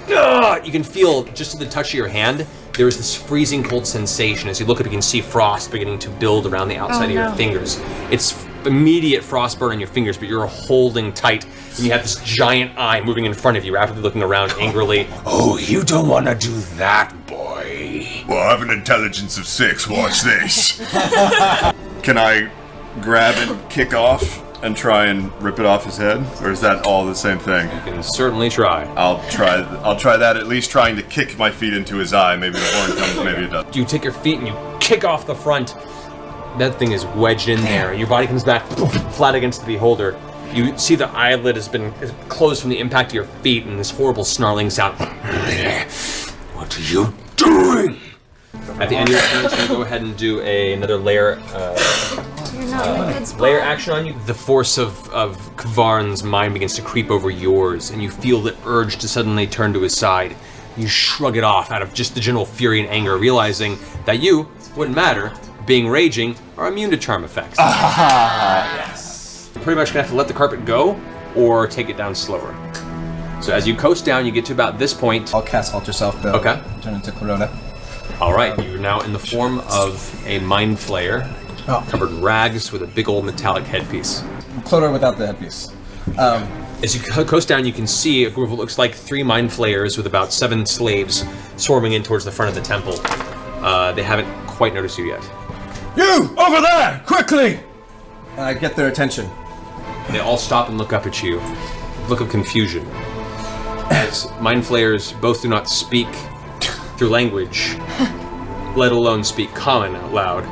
Ugh! You can feel, just to the touch of your hand, there is this freezing cold sensation. As you look up, you can see frost beginning to build around the outside of your fingers. It's immediate frost burn on your fingers, but you're holding tight, and you have this giant eye moving in front of you, rapidly looking around angrily. Oh, you don't want to do that, boy. Well, I have an intelligence of 6. Watch this. Can I grab and kick off and try and rip it off his head, or is that all the same thing? You can certainly try. I'll try that. At least trying to kick my feet into his eye. Maybe the horn comes. Maybe it doesn't. You take your feet and you kick off the front. That thing is wedged in there. Your body comes back flat against the beholder. You see the eyelid has been closed from the impact of your feet, and this horrible snarling sound. What are you doing? At the end of your turn, it's going to go ahead and do another layer You're not in a good spot. layer action on you. The force of Kavarn's mind begins to creep over yours, and you feel the urge to suddenly turn to his side. You shrug it off out of just the general fury and anger, realizing that you, wouldn't matter, being raging, are immune to charm effects. Yes. You're pretty much gonna have to let the carpet go, or take it down slower. So as you coast down, you get to about this point. I'll cast Alter Self, though. Okay. Turn into Chlorota. All right, you're now in the form of a mind flayer, covered in rags with a big old metallic headpiece. Chlorota without the headpiece. As you coast down, you can see a group of what looks like 3 mind flayers with about 7 slaves swarming in towards the front of the temple. They haven't quite noticed you yet. You! Over there! Quickly! I get their attention. They all stop and look up at you. Look of confusion. As mind flayers both do not speak through language, let alone speak common out loud.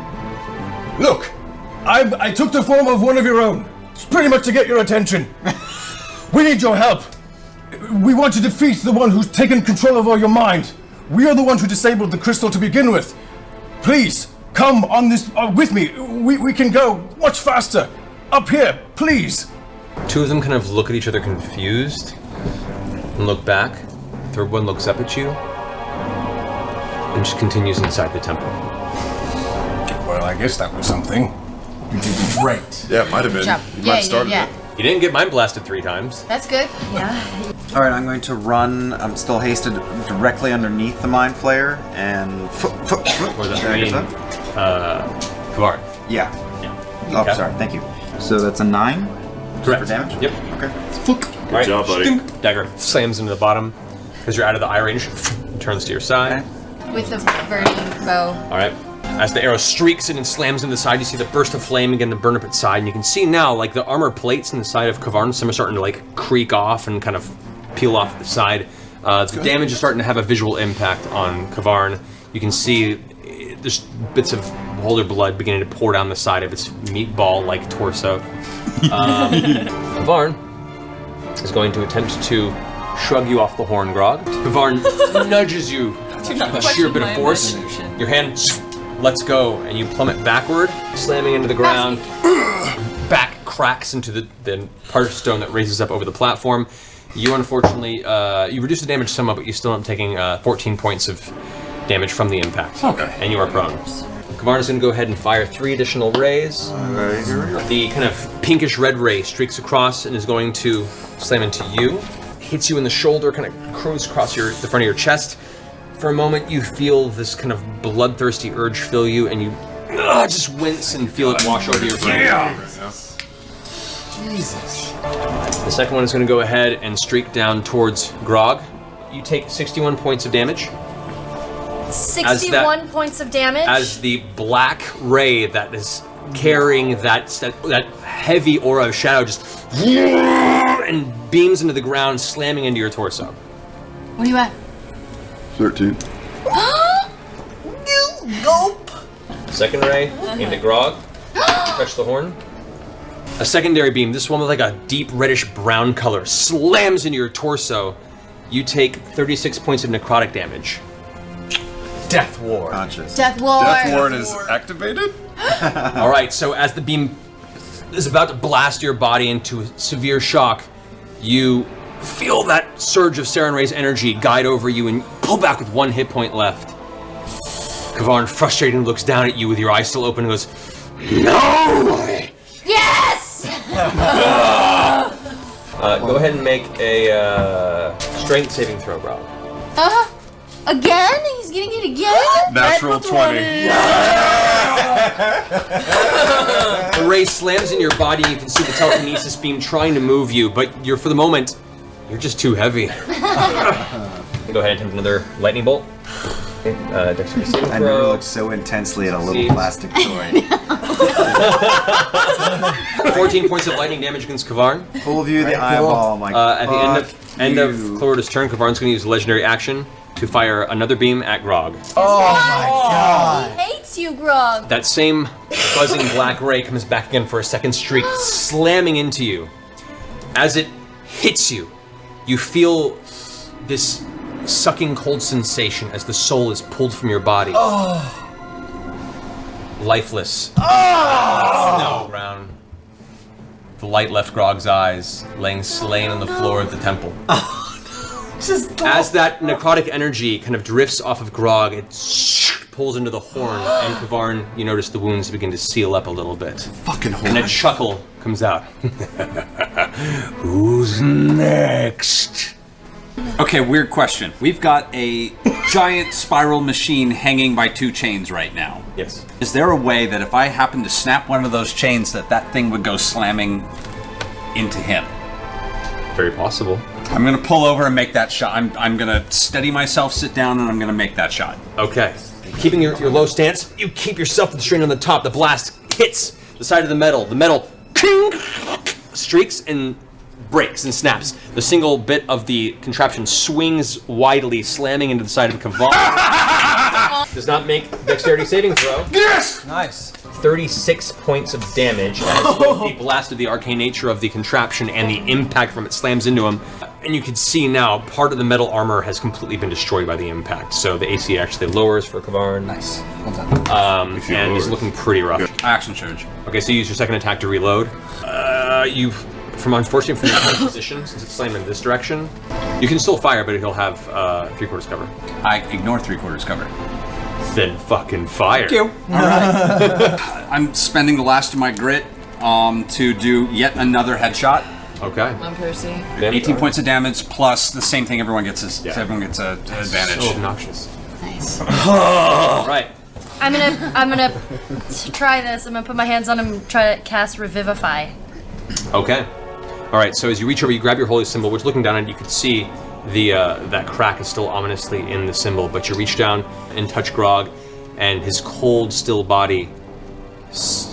Look! I took the form of one of your own. It's pretty much to get your attention. We need your help. We want to defeat the one who's taken control over your mind. We are the ones who disabled the crystal to begin with. Please, come on this with me. We can go much faster. Up here, please. Two of them kind of look at each other confused and look back. Third one looks up at you and just continues inside the temple. Well, I guess that was something. You did great. Yeah, it might have been. Job. You might have started it. You didn't get mine blasted 3 times. That's good. Yeah. All right, I'm going to run. I'm still hasted directly underneath the Mind Flayer and. Or the Did I get that? Kavarn. Yeah. Yeah. Oh, Okay. sorry. Thank you. So that's a 9 Correct. for damage. Yep. Okay. Good job, buddy. Dagger slams into the bottom because you're out of the eye range. Turns to your side. With the burning bow. All right. As the arrow streaks in and slams into the side, you see the burst of flame begin to burn up its side, and you can see now, like the armor plates in the side of Kavarn, some are starting to like creak off and kind of peel off the side. The damage is starting to have a visual impact on Kavarn. You can see there's bits of boulder blood beginning to pour down the side of its meatball-like torso. Kavarn is going to attempt to shrug you off the horn, Grog. Kavarn nudges you with sheer bit of force. Your hand lets go, and you plummet backward, slamming into the ground. Back cracks into the part of stone that raises up over the platform. You unfortunately, you reduce the damage somewhat, but you still end up taking 14 points of damage from the impact. Okay. And you are prone. Kavarn is going to go ahead and fire 3 additional rays. Alright, here we go. The kind of pinkish red ray streaks across and is going to slam into you. Hits you in the shoulder, kind of curls across the front of your chest. For a moment, you feel this kind of bloodthirsty urge fill you, and you just wince and feel it wash over your brain. Jesus. The second one is going to go ahead and streak down towards Grog. You take 61 points of damage 61 points of damage. as the black ray that is carrying that heavy aura of shadow just and beams into the ground, slamming into your torso. What are you at? 13. Nope. Second ray into Grog. Touch the horn. A secondary beam, this one with like a deep reddish brown color, slams into your torso. You take 36 points of necrotic damage. Death Ward. Conscious. Death Ward. Death Ward is activated? All right, so as the beam is about to blast your body into a severe shock, you feel that surge of Saren Ray's energy guide over you and pull back with 1 hit point left. Kavarn, frustrated, looks down at you with your eyes still open and goes, "No!" Yes! Go ahead and make a strength saving throw, Rob. Again? He's getting it again? Natural 20. The ray slams in your body. You can see the telekinesis beam trying to move you, but for the moment, you're just too heavy. Go ahead and attempt another lightning bolt. Okay, dexterity saving I never throw. looked so intensely at a little Succeeds. plastic toy. 14 points of lightning damage against Kavarn. Full view of the eyeball. My At the end of Clorida's turn, Kavarn's going to use legendary action to fire another beam at Grog. Oh my god. He hates you, Grog. That same buzzing black ray comes back again for a second streak, slamming into you. As it hits you, you feel this sucking cold sensation as the soul is pulled from your body. Lifeless. Now around. The light left Grog's eyes, laying slain on the floor of the temple. As that necrotic energy kind of drifts off of Grog, it pulls into the horn, and Kavarn, you notice the wounds begin to seal up a little bit. Fucking horn. And a chuckle comes out. Who's next? Okay, weird question. We've got a giant spiral machine hanging by 2 chains right now. Yes. Is there a way that if I happen to snap one of those chains that thing would go slamming into him? Very possible. I'm gonna pull over and make that shot. I'm gonna steady myself, sit down, and I'm gonna make that shot. Okay. Keeping your low stance, you keep yourself to the strain on the top. The blast hits the side of the metal. The metal streaks and breaks and snaps. The single bit of the contraption swings widely, slamming into the side of Kavarn. Does not make dexterity saving throw. Yes! Nice. 36 points of damage as the blast of the arcane nature of the contraption and the impact from it slams into him. And you can see now part of the metal armor has completely been destroyed by the impact. So the AC actually lowers for Kavarn. Nice. Well done. And he's looking pretty rough. Action surge. Okay, so you use your second attack to reload. Unfortunately from your current position, since it's slammed in this direction, you can still fire, but he'll have 3/4 cover. I ignore 3/4 cover. Then fucking fire. Thank you. All right. I'm spending the last of my grit to do yet another headshot. Okay. On Percy. 18 points of damage plus the same thing. Everyone gets everyone gets an advantage. So obnoxious. Nice. Right. I'm gonna try this. I'm gonna put my hands on him and try to cast Revivify. Okay. All right. So as you reach over, you grab your holy symbol, which looking down at it, you can see the that crack is still ominously in the symbol. But you reach down and touch Grog, and his cold, still body.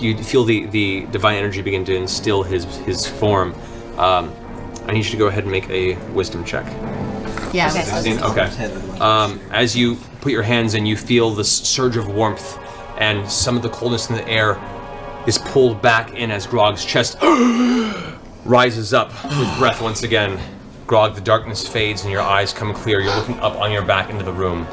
You feel the divine energy begin to instill his form. I need you to go ahead and make a wisdom check. Yeah. 16? Okay. As you put your hands in, you feel this surge of warmth, and some of the coldness in the air is pulled back in as Grog's chest rises up with breath once again. Grog, the darkness fades and your eyes come clear. You're looking up on your back into the room.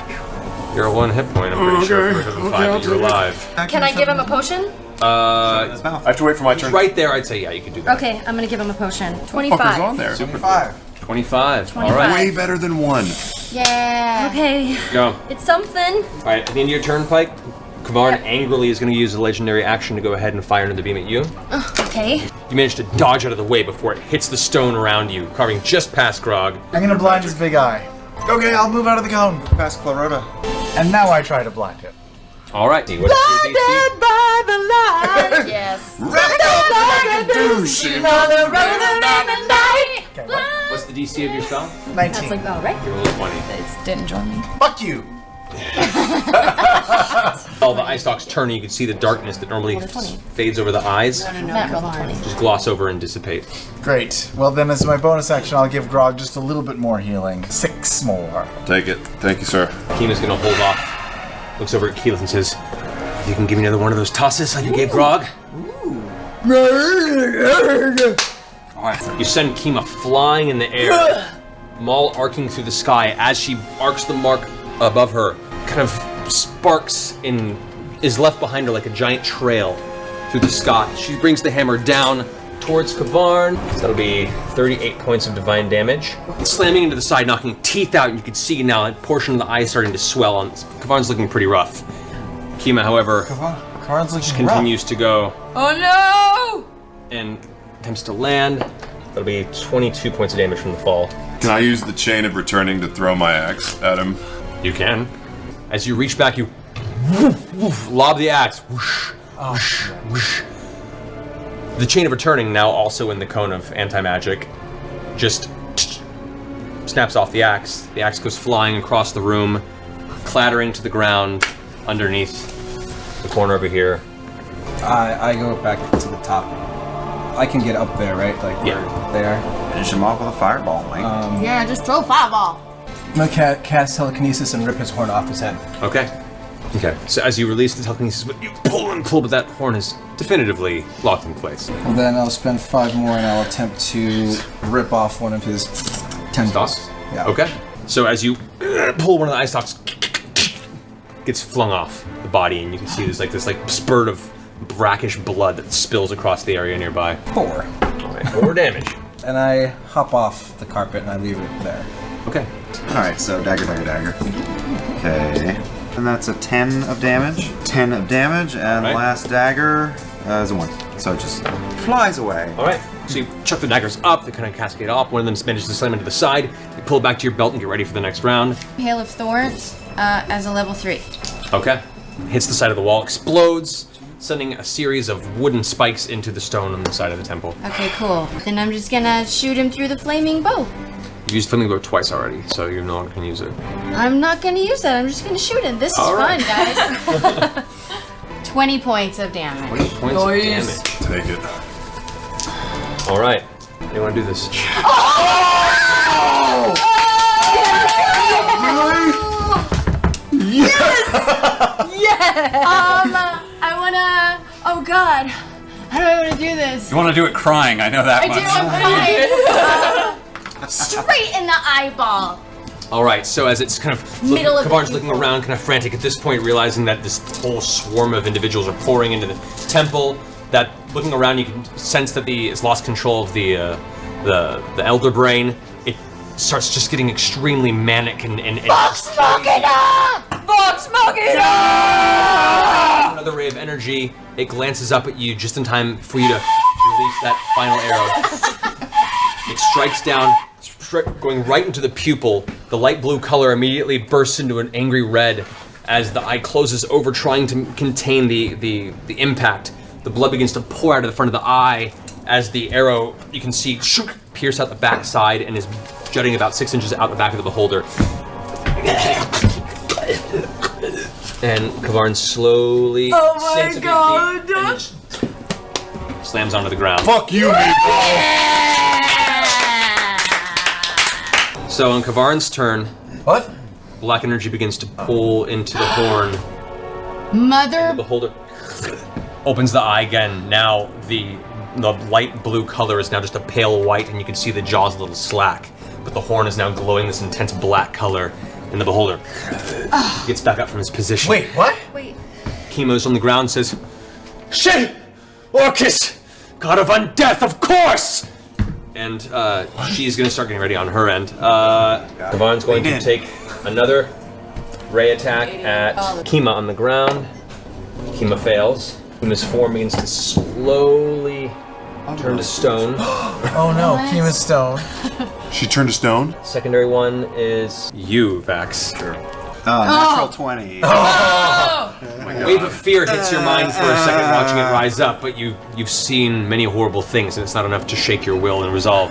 You're at 1 hit point, I'm pretty sure, for the 5 that you're alive. Can I give him a potion? I have to wait for my turn. Right there, I'd say, yeah, you can do that. Okay, I'm gonna give him a potion. Fucker's 25. on there. 25. All 25. right. Way better than 1. Yeah. Okay, Go. it's something. All right, at the end of your turn, Pike, Kavarn angrily is going to use a legendary action to go ahead and fire another beam at you. Okay. You manage to dodge out of the way before it hits the stone around you, carving just past Grog. I'm gonna blind his big eye. Okay, I'll move out of the cone. Past Clarota. And now I try to blind him. All right, D, what's your DC? by the light. Yes. Okay, what? What's the DC of your spell? 19. Like, all right. You're rolling 20. It didn't join me. Fuck you. All the eye stalks turn and you can see the darkness that normally fades over the eyes. Just gloss over and dissipate. Great. Well, then, as my bonus action, I'll give Grog just a little bit more healing. 6 more. Take it. Thank you, sir. Kima's going to hold off, looks over at Keyleth and says, you can give me another one of those tosses like you gave Grog? You send Kima flying in the air, Maul arcing through the sky. As she arcs the mark above her, kind of sparks is left behind her like a giant trail through the sky. She brings the hammer down towards Kavarn. So that'll be 38 points of divine damage. Slamming into the side, knocking teeth out, and you can see now a portion of the eye starting to swell, and Kavarn's looking pretty rough. Kima, however, Kavarn's looking continues to go Oh no! and attempts to land. That'll be 22 points of damage from the fall. Can I use the chain of returning to throw my axe at him? You can. As you reach back, you lob the axe. Whoosh, whoosh, whoosh. The chain of returning, now also in the cone of anti-magic, just snaps off the axe. The axe goes flying across the room, clattering to the ground underneath the corner over here. I go back to the top. I can get up there, right? Like Yeah. where they are. Finish him off with a fireball, Mike. Yeah, just throw fireball. I'm gonna cast telekinesis and rip his horn off his head. Okay. Okay. So as you release the telekinesis, you pull and pull, but that horn is definitively locked in place. Well, then I'll spend 5 more and I'll attempt to rip off one of his tendons. Stalks? Yeah. Okay. So as you pull one of the eye stalks, gets flung off the body, and you can see there's like this spurt of brackish blood that spills across the area nearby. 4. All right, 4 damage. And I hop off the carpet and I leave it there. Okay. Alright, so dagger, dagger, dagger. Okay. And that's a 10 of damage. 10 of damage, and Right. last dagger is a 1. So it just flies away. All right. So you chuck the daggers up. They kind of cascade off. One of them manages to slam into the side. You pull it back to your belt and get ready for the next round. Hail of Thorns as a level 3. Okay. Hits the side of the wall, explodes, sending a series of wooden spikes into the stone on the side of the temple. Okay, cool. Then I'm just gonna shoot him through the flaming bow. You've used flaming bow twice already, so you're no longer going to use it. I'm not gonna use that. I'm just gonna shoot him. This is All fun, right. guys. 20 points of damage. 20 points of damage. Take it. All right. You want to do this? I wanna. Oh God. How do I want to do this? You want to do it crying? I know that I much. do. I'm crying. Straight in the eyeball. All right, so as it's kind of Middle of the Kavarn's looking pupil. around, kind of frantic at this point, realizing that this whole swarm of individuals are pouring into the temple. That looking around, you can sense that it's lost control of the elder brain. It starts just getting extremely manic and Vox Machina! Vox Machina! another ray of energy. It glances up at you just in time for you to release that final arrow. It strikes down, going right into the pupil. The light blue color immediately bursts into an angry red as the eye closes over, trying to contain the impact. The blood begins to pour out of the front of the eye as the arrow, you can see, pierce out the backside and is jutting about 6 inches out the back of the beholder. And Kavarn slowly sinks a few feet and just slams onto the ground. Fuck you, meatball! So on Kavarn's turn, What? black energy begins to pull into the horn. Mother. The beholder opens the eye again. Now the light blue color is now just a pale white, and you can see the jaws a little slack. But the horn is now glowing this intense black color, and the beholder gets back up from his position. Wait, what? Wait. Chemo's on the ground and says, "Shit! Orcus! God of undeath, of course!" And she's gonna start getting ready on her end. Kavarn's going to take another ray attack at Kima on the ground. Kima fails. Kima's form begins to slowly turn to stone. Oh no, Kima Stone. She turned to stone? Secondary one is you, Vax. Sure. Natural 20. Wave of fear hits your mind for a second watching it rise up, but you've seen many horrible things, and it's not enough to shake your will and resolve.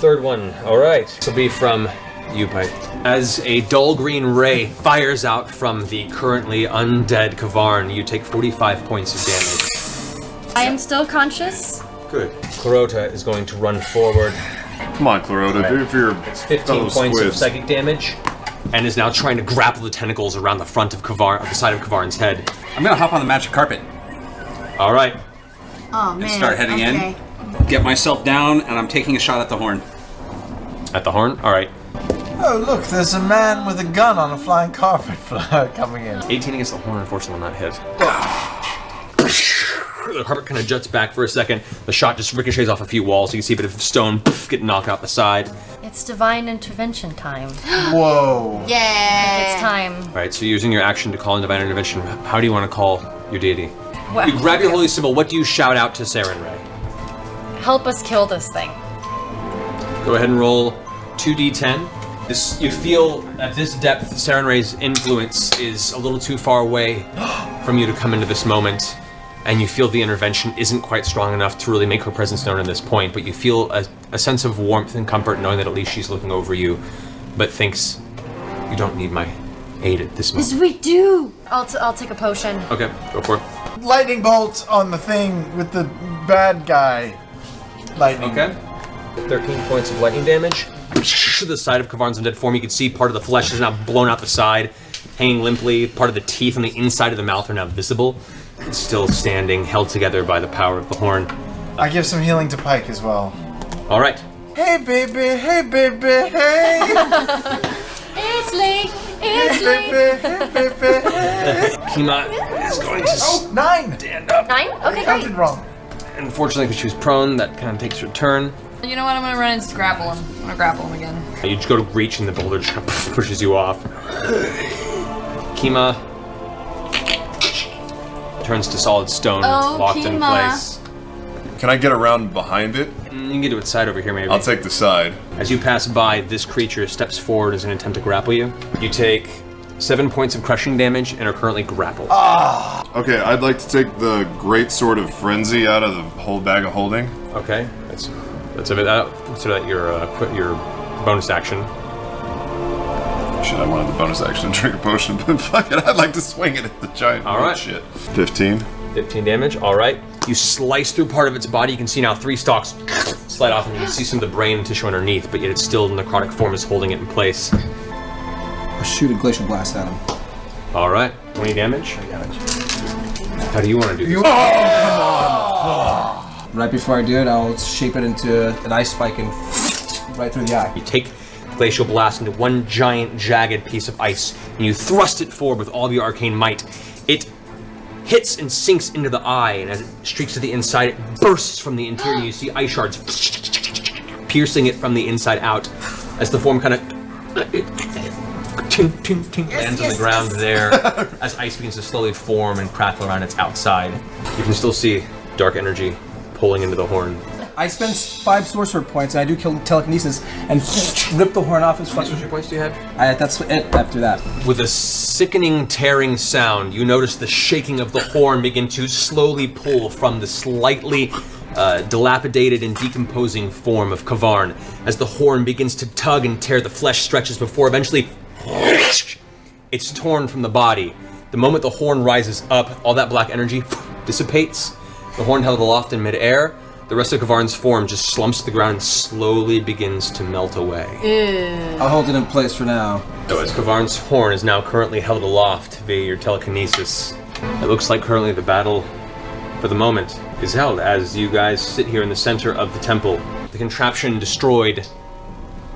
Third one, all right. This will be from you, Pike. As a dull green ray fires out from the currently undead Kavarn, you take 45 points of damage. I am still conscious. Good. Clarota is going to run forward. Come on, Clarota, do it for your 15 fellow points of squids. psychic damage, and is now trying to grapple the tentacles around the front of Kavarn, the side of Kavarn's head. I'm gonna hop on the magic carpet All right. Oh man. and start heading in. Get myself down, and I'm taking a shot at the horn. At the horn? All right. Oh look, there's a man with a gun on a flying carpet coming in. 18 against the horn, unfortunately, will not hit. The carpet kind of juts back for a second. The shot just ricochets off a few walls. You can see a bit of stone get knocked out the side. It's divine intervention time. Whoa. Yeah. It's time. All right, so you're using your action to call in divine intervention. How do you want to call your deity? Well, You grab your holy symbol. What do you shout out to Saren Ray? help us kill this thing. Go ahead and roll 2d10. You feel at this depth, Saren Ray's influence is a little too far away from you to come into this moment, and you feel the intervention isn't quite strong enough to really make her presence known at this point, but you feel a sense of warmth and comfort knowing that at least she's looking over you, but thinks, you don't need my aid at this moment. Yes, we do. I'll take a potion. Okay, go for it. Lightning bolt on the thing with the bad guy. Lightning. Okay. 13 points of lightning damage. The side of Kavarn's undead form, you can see part of the flesh is now blown out the side, hanging limply. Part of the teeth on the inside of the mouth are now visible. It's still standing, held together by the power of the horn. I give some healing to Pike as well. All right. Hey baby, hey baby, hey. It's late. It's Hey late. baby, hey baby, hey. Kima is going to Oh, 9! stand up. 9? Okay, Counted great. wrong. Unfortunately, because she was prone, that kind of takes her turn. You know what? I'm gonna run and grapple him. I'm gonna grapple him again. You just go to reach, and the boulder just kind of pushes you off. Kima turns to solid stone, and Oh, it's locked in Kima. place. Can I get around behind it? You can get to its side over here, maybe. I'll take the side. As you pass by, this creature steps forward as an attempt to grapple you. You take 7 points of crushing damage and are currently grappled. Okay, I'd like to take the Great Sword of Frenzy out of the whole bag of holding. Okay, that's a bit. Consider that your bonus action. Shit, I wanted the bonus action to drink a potion, but fuck it, I'd like to swing it at the giant. All right. Shit. 15. 15 damage. All right. You slice through part of its body. You can see now 3 stalks slide off, and you can see some of the brain tissue underneath, but yet it's still necrotic form is holding it in place. I'll shoot a glacial blast at him. All right. 20 damage. How do you want to do this? Right before I do it, I'll shape it into an ice spike and Right through the eye. You take Glacial Blast into one giant, jagged piece of ice, and you thrust it forward with all of your arcane might. It hits and sinks into the eye, and as it streaks to the inside, it bursts from the interior. You see ice shards piercing it from the inside out as the form kind of lands on the ground there as ice begins to slowly form and crackle around its outside. You can still see dark energy pulling into the horn. I spend 5 sorcerer points, and I do kill telekinesis and rip the horn off his How many sorcery points do you have? That's it after that. With a sickening, tearing sound, you notice the shaking of the horn begin to slowly pull from the slightly dilapidated and decomposing form of Kavarn. As the horn begins to tug and tear, the flesh stretches before eventually it's torn from the body. The moment the horn rises up, all that black energy dissipates. The horn held aloft in midair. The rest of Kavarn's form just slumps to the ground and slowly begins to melt away. I'll hold it in place for now. So as Kavarn's horn is now currently held aloft via your telekinesis, it looks like currently the battle, for the moment, is held as you guys sit here in the center of the temple. The contraption destroyed,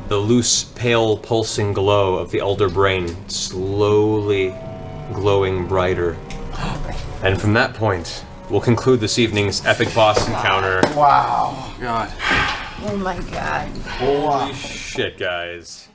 the loose, pale, pulsing glow of the Elder Brain slowly glowing brighter. And from that point, we'll conclude this evening's epic boss encounter. Wow. God. Oh my god. Holy shit, guys.